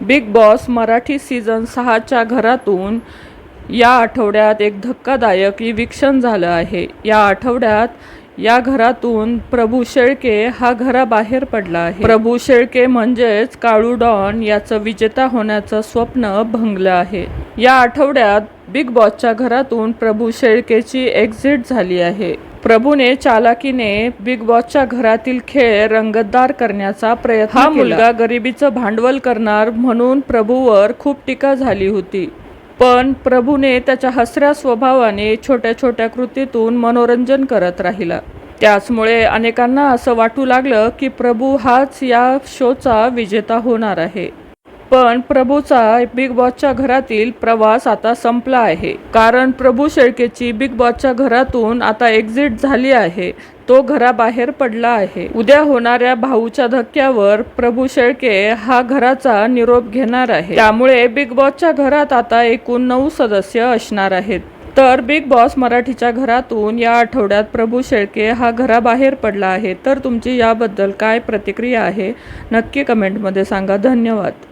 Big boss Marathi season 6च्या घरातून या आठवड्यात एक धक्कादायक इविक्शन झालं आहे। या आठवड्यात या घरातून प्रभू शेळके हा घराबाहेर पडला आहे। प्रभू शेळके म्हणजेच काळू डॉन याचं विजेता होण्याचं स्वप्न भंगलं आहे। या आठवड्यात बिग बॉसच्या घरातून प्रभू शेळकेची एक्झिट झाली आहे। प्रभूने चालाकीने बिग बॉसच्या घरातील खेळ रंगतदार करण्याचा प्रयत्न केला। हा मुलगा गरिबीचं भांडवल करणार म्हणून प्रभूवर खूप टीका झाली होती, पण प्रभूने त्याच्या हसऱ्या स्वभावाने छोट्या छोट्या कृतीतून मनोरंजन करत राहिला। त्याचमुळे अनेकांना असं वाटू लागलं की प्रभू हाच या शोचा विजेता होणार आहे। पण प्रभूचा बिग बॉसच्या घरातील प्रवास आता संपला आहे, कारण प्रभू शेळकेची बिग बॉसच्या घरातून आता एक्झिट झाली आहे। तो घराबाहेर पडला आहे। उद्या होणाऱ्या भाऊच्या धक्क्यावर प्रभू शेळके हा घराचा निरोप घेणार आहे। त्यामुळे बिग बॉसच्या घरात आता एकूण 9 सदस्य असणार आहेत। तर बिग बॉस मराठीच्या घरातून या आठवड्यात प्रभू शेळके हा घराबाहेर पडला आहे। तर तुमची याबद्दल काय प्रतिक्रिया आहे नक्की कमेंटमध्ये सांगा। धन्यवाद।